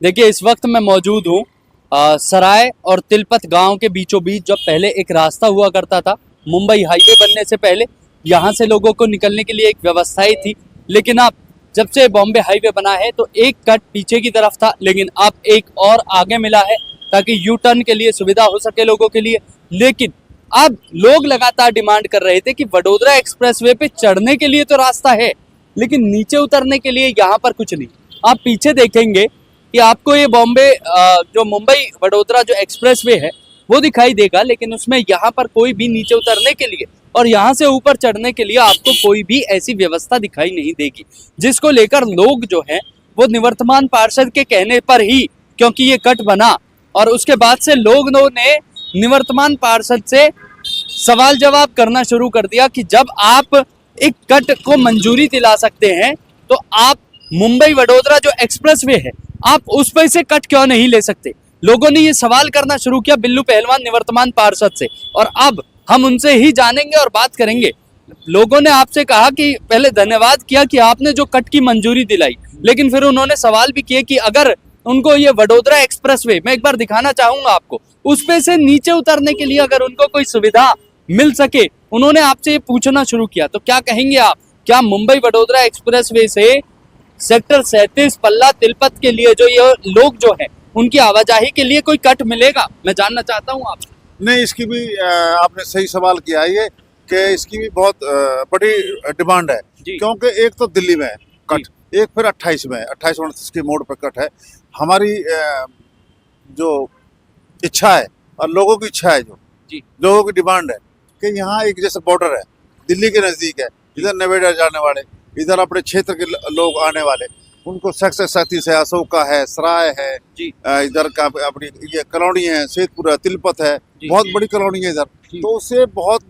देखिए इस वक्त मैं मौजूद हूँ सराय और तिलपत गांव के बीचों बीच। जब पहले एक रास्ता हुआ करता था, मुंबई हाईवे बनने से पहले यहाँ से लोगों को निकलने के लिए एक व्यवस्था ही थी। लेकिन अब जब से बॉम्बे हाईवे बना है तो एक कट पीछे की तरफ था, लेकिन अब एक और आगे मिला है ताकि यू टर्न के लिए सुविधा हो सके लोगों के लिए। लेकिन अब लोग लगातार डिमांड कर रहे थे कि वडोदरा एक्सप्रेसवे पे चढ़ने के लिए तो रास्ता है, लेकिन नीचे उतरने के लिए यहाँ पर कुछ नहीं। आप पीछे देखेंगे कि आपको ये बॉम्बे जो मुंबई वडोदरा जो एक्सप्रेसवे है वो दिखाई देगा, लेकिन उसमें यहाँ पर कोई भी नीचे उतरने के लिए और यहाँ से ऊपर चढ़ने के लिए आपको कोई भी ऐसी व्यवस्था दिखाई नहीं देगी। जिसको लेकर लोग जो हैं वो निवर्तमान पार्षद के कहने पर ही, क्योंकि ये कट बना और उसके बाद से लोगों ने निवर्तमान पार्षद से सवाल जवाब करना शुरू कर दिया कि जब आप एक कट को मंजूरी दिला सकते हैं तो आप मुंबई वडोदरा जो एक्सप्रेसवे है आप उस पर से कट क्यों नहीं ले सकते। लोगों ने ये सवाल करना शुरू किया बिल्लू पहलवान निवर्तमान पार्षद से, और अब हम उनसे ही जानेंगे और बात करेंगे। लोगों ने आपसे कहा कि पहले धन्यवाद किया कि आपने जो कट की मंजूरी दिलाई, लेकिन फिर उन्होंने सवाल भी किए कि अगर उनको ये वडोदरा एक्सप्रेसवे, मैं एक बार दिखाना चाहूंगा आपको, उस पे से नीचे उतरने के लिए अगर उनको कोई सुविधा मिल सके, उन्होंने आपसे ये पूछना शुरू किया। तो क्या कहेंगे आप, क्या मुंबई वडोदरा एक्सप्रेसवे से सेक्टर 37 पल्ला तिलपत के लिए जो ये लोग जो है उनकी आवाजाही के लिए कोई कट मिलेगा? मैं जानना चाहता हूँ आपसे। नहीं, इसकी भी आपने सही सवाल किया है ये कि इसकी भी बहुत बड़ी डिमांड है, क्योंकि एक तो दिल्ली में है कट, एक फिर 28 में है, 28-29 के मोड़ पर कट है। हमारी जो इच्छा है और लोगों की इच्छा है, जो लोगों की डिमांड है कि यहाँ एक जैसे बॉर्डर है, दिल्ली के नज़दीक है, इधर नवेड़ा जाने वाले, इधर अपने क्षेत्र के लोग आने वाले, उनको सेक्टर 37 है, अशोका है, सराय है, इधर का अपनी ये कॉलोनी है, सेतपुरा, तिलपत है, बहुत बड़ी कॉलोनी है इधर। तो उससे बहुत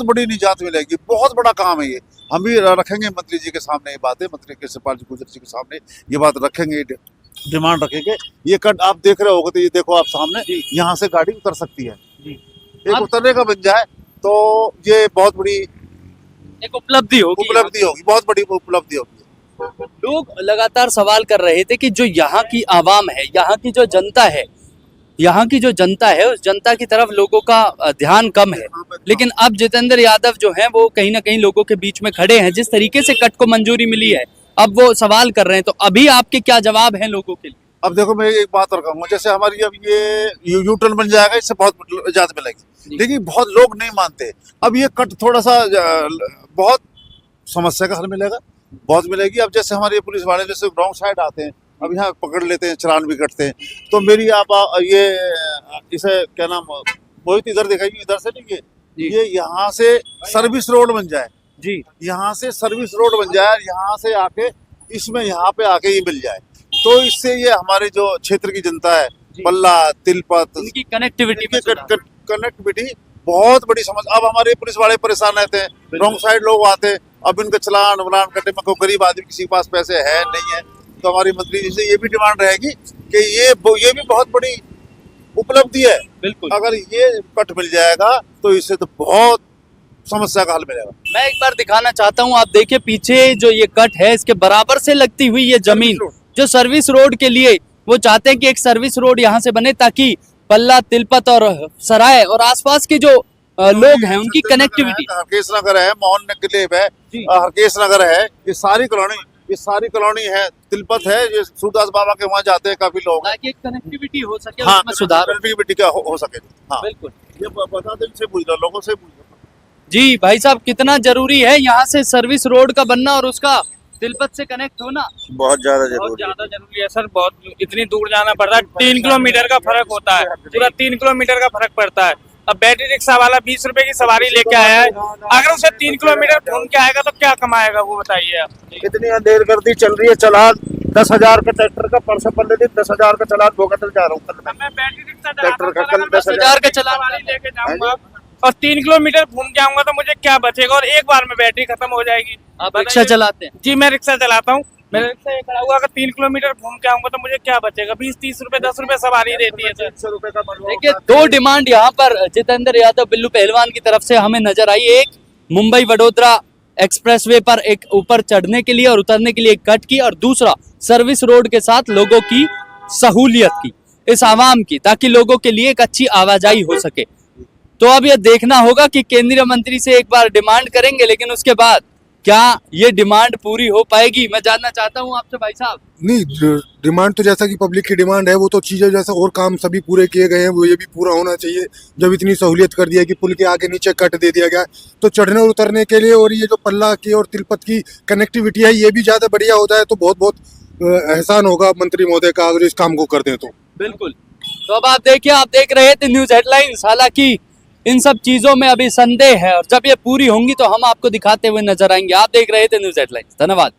बड़ी निजात मिलेगी। बहुत बड़ा काम है ये। हम भी रखेंगे मंत्री जी के सामने ये बातें, मंत्री कृष्णपाल जी गुर्जर जी के सामने ये बात रखेंगे, डिमांड रखेंगे। ये कट आप देख रहे होगे तो ये देखो आप सामने, यहाँ से गाड़ी उतर सकती है। एक उतरने का बन जाए तो ये बहुत बड़ी एक उपलब्धि होगी, बहुत बड़ी उपलब्धि होगी। लोग लगातार सवाल कर रहे थे कि जो यहाँ की आवाम है, यहाँ की जो जनता है, उस जनता की तरफ लोगों का ध्यान कम है। लेकिन अब जितेंद्र यादव जो हैं वो कहीं ना कहीं लोगों के बीच में खड़े हैं। जिस तरीके से कट को मंजूरी मिली है, अब वो सवाल कर रहे हैं। तो अभी आपके क्या जवाब हैं लोगों के लिए? अब देखो, मैं एक बात और कहूँगा, जैसे हमारी अब ये यू टर्न बन जाएगा, इससे बहुत इजाजत मिलेगी, लेकिन बहुत लोग नहीं मानते। अब ये कट थोड़ा सा बहुत समस्या का हल मिलेगा, बहुत मिलेगी। अब जैसे हमारे पुलिस वाले जैसे रॉन्ग साइड आते हैं, अब यहाँ पकड़ लेते हैं, चालान भी कटते हैं। तो मेरी आप ये इसे क्या नाम, मोहित इधर दिखाइए, इधर से नहीं, ये यहाँ से सर्विस रोड बन जाए जी, यहाँ से सर्विस रोड बन जाए, यहाँ से आके इसमें यहाँ पे आके ये मिल जाए, तो इससे ये हमारे जो क्षेत्र की जनता है, पल्ला तिलपत, उनकी कनेक्टिविटी बहुत बड़ी समस्या। अब हमारे पुलिस वाले परेशान रहते हैं, रॉन्ग साइड लोग आते हैं, अब इनका चलान वलान कटे में, कोई गरीब आदमी किसी के पास पैसे है नहीं है। तो हमारी मंत्री जी से ये भी डिमांड रहेगी कि ये भी बहुत बड़ी उपलब्धि है। बिल्कुल, अगर ये कट मिल जाएगा तो इससे तो बहुत समस्या का हल मिलेगा। मैं एक बार दिखाना चाहता हूँ, आप देखिए पीछे जो ये कट है, इसके बराबर से लगती हुई ये जमीन जो सर्विस रोड के लिए वो चाहते हैं कि एक सर्विस रोड यहाँ से बने, ताकि पल्ला तिलपत और सराय और आसपास के जो लोग हैं उनकी कनेक्टिविटी। हरकेश नगर है, मोहन नकलेब है, हरकेश नगर है, ये सारी कॉलोनी है, तिलपत है, ये सूरदास बाबा के वहाँ जाते हैं काफी लोग, ताकि कनेक्टिविटी हो सके, हाँ, उसमें सुधार कनेक्टिविटी का हो सके। हाँ, बिल्कुल, ये बता दें, से पूछ लो, लोगों से पूछ लो। जी भाई साहब, कितना जरूरी है यहाँ से सर्विस रोड का बनना और उसका तिलपत से कनेक्ट होना? बहुत ज्यादा जरूरी है सर। बहुत इतनी दूर जाना पड़ता है, 3 किलोमीटर का फर्क होता है, पूरा 3 किलोमीटर का फर्क पड़ता है। अब बैटरी रिक्शा वाला 20 रुपए की सवारी लेके आया है, अगर उसे 3 किलोमीटर घूम के आएगा तो क्या कमाएगा, वो बताइए आप। इतनी देर गर्दी चल रही है, चलान 10,000 का ट्रैक्टर का, परसों पल्ले दिन 10,000 का चलान भुगतने जा रहा हूँ। मैं बैटरी रिक्शा ट्रैक्टर का कल 10,000 का चलान लेके जाऊंगा और 3 किलोमीटर घूम के आऊंगा तो मुझे क्या बचेगा, और एक बार में बैटरी खत्म हो जाएगी। आप रिक्शा चलाते हैं? जी, मैं रिक्शा चलाता हूँ। मेरा रिक्शा ये खड़ा हुआ, अगर 3 किलोमीटर घूम के आऊंगा तो मुझे क्या बचेगा? 20-30 रुपए, 10 रुपए सवारी रहती है सर। 100 रुपए का देखिए, दो डिमांड यहाँ पर जितेंद्र यादव बिल्लू पहलवान की तरफ से हमें नजर आई। एक मुंबई वडोदरा एक्सप्रेसवे पर एक ऊपर चढ़ने के लिए और उतरने के लिए एक कट की, और दूसरा सर्विस रोड के साथ लोगों की सहूलियत की, इस आवाम की, ताकि लोगों के लिए एक अच्छी आवाजाही हो सके। तो अब यह देखना होगा कि केंद्रीय मंत्री से एक बार डिमांड करेंगे, लेकिन उसके बाद क्या ये डिमांड पूरी हो पाएगी, मैं जानना चाहता हूं आपसे भाई साहब। नहीं, डिमांड तो जैसा कि पब्लिक की डिमांड है वो तो चीज़ें जैसा और काम सभी पूरे किए गए हैं वो ये भी पूरा होना चाहिए। जब इतनी सहूलियत कर दिया कि पुल के आगे नीचे कट दे दिया गया तो चढ़ने और उतरने के लिए, और ये जो पल्ला की और तिलपत की कनेक्टिविटी है ये भी ज़्यादा बढ़िया हो जाए तो बहुत बहुत एहसान होगा मंत्री महोदय का अगर इस काम को कर दें तो। बिल्कुल। तो अब आप देखिए, आप देख रहे थे न्यूज हेडलाइंस। हालांकि इन सब चीजों में अभी संदेह है और जब ये पूरी होंगी तो हम आपको दिखाते हुए नजर आएंगे। आप देख रहे थे न्यूज हेडलाइंस। धन्यवाद।